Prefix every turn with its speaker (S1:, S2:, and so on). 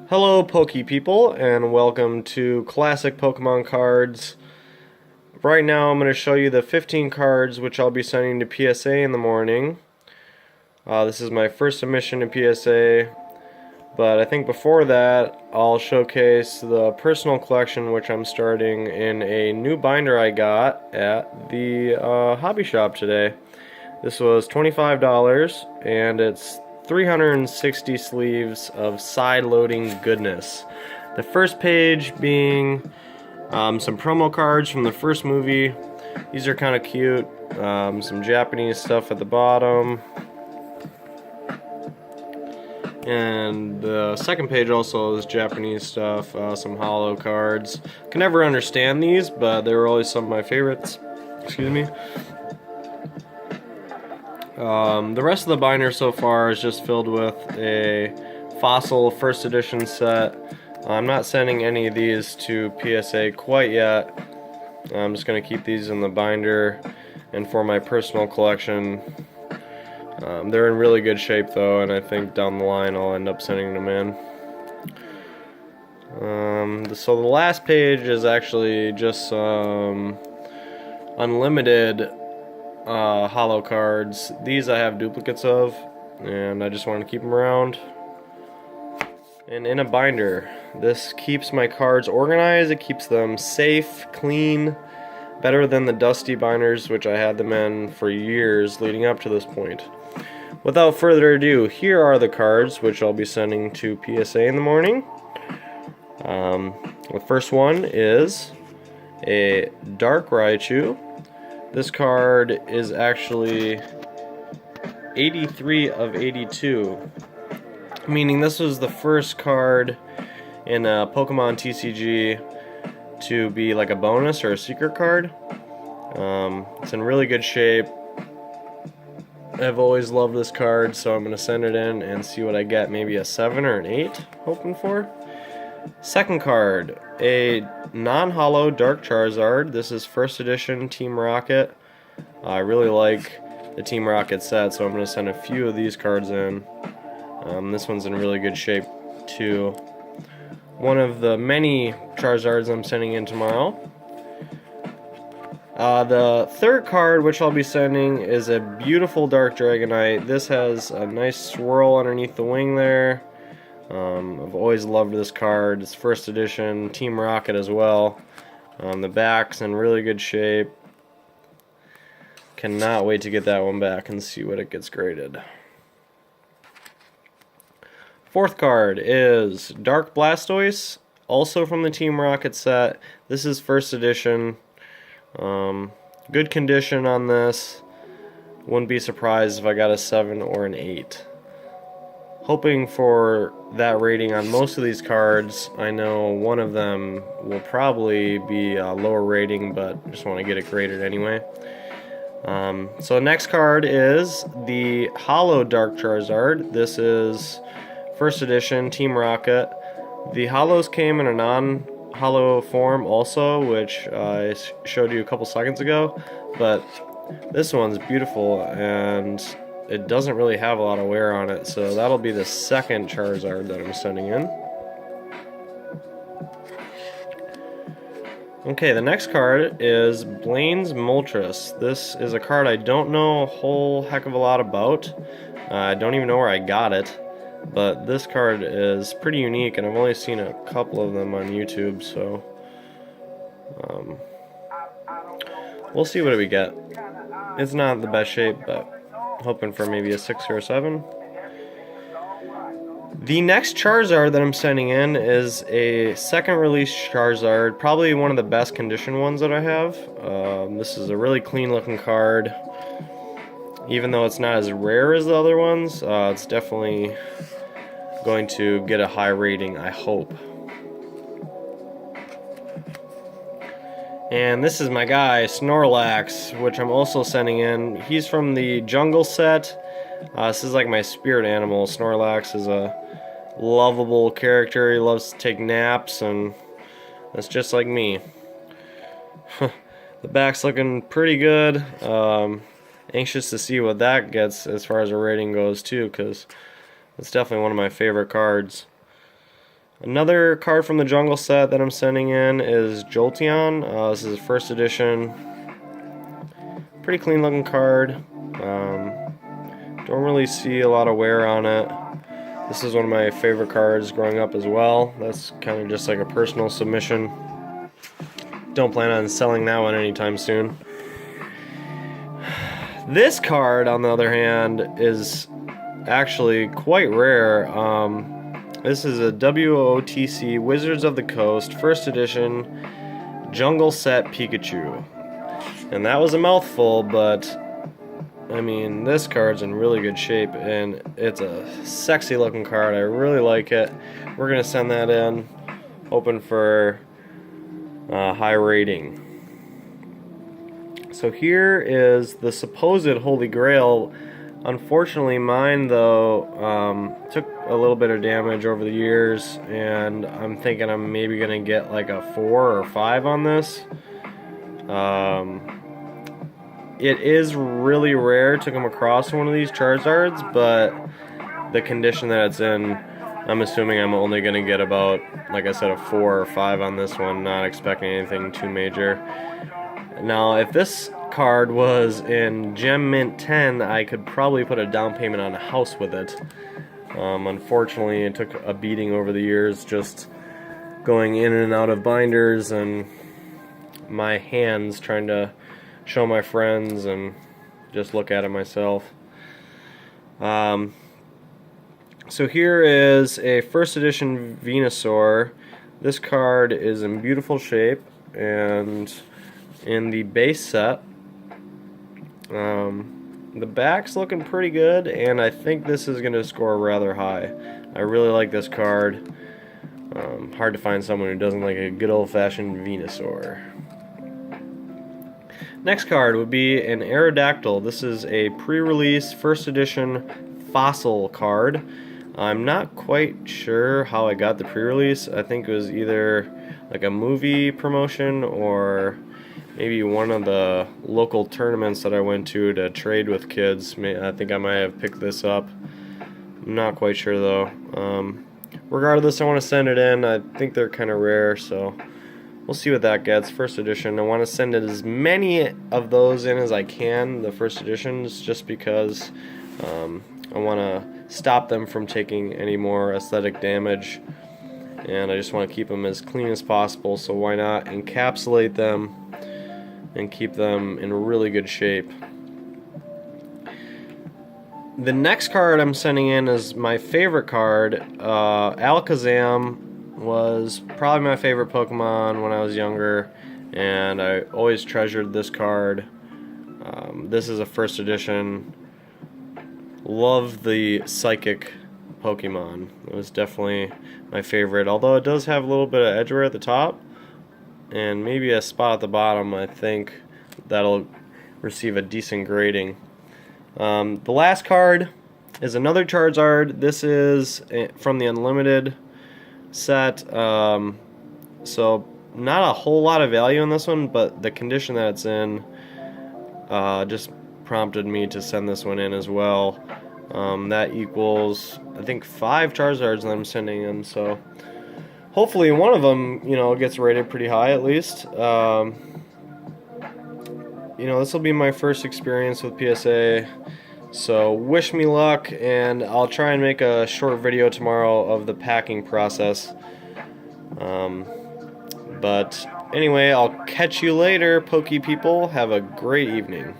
S1: Hello Poke people and welcome to Classic Pokemon Cards. Right now I'm going to show you the 15 cards which I'll be sending to PSA in the morning. This is my first submission to PSA, but I think before that I'll showcase the personal collection which I'm starting in a new binder I got at the hobby shop today. This was $25 and it's 360 sleeves of side-loading goodness. The first page being some promo cards from the first movie. These are kind of cute. Some Japanese stuff at the bottom. And the second page also is Japanese stuff, some holo cards. Can never understand these, but they were always some of my favorites. Excuse me. The rest of the binder so far is just filled with a Fossil first edition set. I'm not sending any of these to PSA quite yet. I'm just going to keep these in the binder and for my personal collection. They're in really good shape though, and I think down the line I'll end up sending them in. So the last page is actually just some unlimited holo cards. These I have duplicates of, and I just want to keep them around. And in a binder, this keeps my cards organized. It keeps them safe, clean, better than the dusty binders which I had them in for years leading up to this point. Without further ado, here are the cards which I'll be sending to PSA in the morning. The first one is a Dark Raichu. This card is actually 83 of 82, meaning this was the first card in a Pokemon TCG to be like a bonus or a secret card. It's in really good shape. I've always loved this card, so I'm going to send it in and see what I get. Maybe a 7 or an 8, hoping for. Second card, a non-holo Dark Charizard. This is first edition Team Rocket. I really like the Team Rocket set, so I'm going to send a few of these cards in. This one's in really good shape too. One of the many Charizards I'm sending in tomorrow. The third card which I'll be sending is a beautiful Dark Dragonite. This has a nice swirl underneath the wing there. I've always loved this card. It's first edition, Team Rocket as well. The back's in really good shape. Cannot wait to get that one back and see what it gets graded. Fourth card is Dark Blastoise, also from the Team Rocket set. This is first edition. Good condition on this. Wouldn't be surprised if I got a 7 or an 8. Hoping for that rating on most of these cards. I know one of them will probably be a lower rating, but just want to get it graded anyway. So the next card is the Holo Dark Charizard. This is first edition Team Rocket. The Holos came in a non-holo form also, which I showed you a couple seconds ago, but this one's beautiful and it doesn't really have a lot of wear on it, so that'll be the second Charizard that I'm sending in. Okay, the next card is Blaine's Moltres. This is a card I don't know a whole heck of a lot about. I don't even know where I got it, but this card is pretty unique, and I've only seen a couple of them on YouTube, so we'll see what we get. It's not the best shape, but hoping for maybe a 6 or a 7. The next Charizard that I'm sending in is a second release Charizard, probably one of the best condition ones that I have. This is a really clean looking card. Even though it's not as rare as the other ones, it's definitely going to get a high rating, I hope. And this is my guy, Snorlax, which I'm also sending in. He's from the Jungle set. This is like my spirit animal. Snorlax is a lovable character. He loves to take naps, and that's just like me. The back's looking pretty good. Anxious to see what that gets as far as a rating goes too, because it's definitely one of my favorite cards. Another card from the Jungle set that I'm sending in is Jolteon. This is a first edition. Pretty clean looking card. Don't really see a lot of wear on it. This is one of my favorite cards growing up as well. That's kind of just like a personal submission. Don't plan on selling that one anytime soon. This card, on the other hand, is actually quite rare. This is a WOTC Wizards of the Coast first edition Jungle Set Pikachu. And that was a mouthful, but I mean, this card's in really good shape, and it's a sexy looking card. I really like it. We're going to send that in, hoping for a high rating. So here is the supposed Holy Grail. Unfortunately, mine, though, took a little bit of damage over the years, and I'm thinking I'm maybe going to get like a 4 or 5 on this. It is really rare to come across one of these Charizards, but the condition that it's in, I'm assuming I'm only going to get about, like I said, a 4 or 5 on this one, not expecting anything too major. Now, if this card was in Gem Mint 10, I could probably put a down payment on a house with it. Unfortunately, it took a beating over the years, just going in and out of binders and my hands trying to show my friends and just look at it myself. So here is a first edition Venusaur. This card is in beautiful shape, and in the base set, the back's looking pretty good, and I think this is going to score rather high. I really like this card. Hard to find someone who doesn't like a good old-fashioned Venusaur. Next card would be an Aerodactyl. This is a pre-release first edition fossil card. I'm not quite sure how I got the pre-release. I think it was either like a movie promotion or maybe one of the local tournaments that I went to trade with kids. I think I might have picked this up. I'm not quite sure though. Regardless, I want to send it in. I think they're kind of rare, so we'll see what that gets. First edition. I want to send it as many of those in as I can, the first editions, just because I want to stop them from taking any more aesthetic damage, and I just want to keep them as clean as possible, so why not encapsulate them and keep them in really good shape. The next card I'm sending in is my favorite card. Alakazam was probably my favorite Pokemon when I was younger, and I always treasured this card. This is a first edition. Love the Psychic Pokemon. It was definitely my favorite, although it does have a little bit of edge wear at the top and maybe a spot at the bottom. I think that'll receive a decent grading. The last card is another Charizard. This is from the Unlimited set, so not a whole lot of value in this one, but the condition that it's in just prompted me to send this one in as well. That equals, I think, 5 Charizards that I'm sending in, so hopefully one of them, gets rated pretty high at least. This will be my first experience with PSA, so wish me luck, and I'll try and make a short video tomorrow of the packing process. But anyway, I'll catch you later, Poke people. Have a great evening.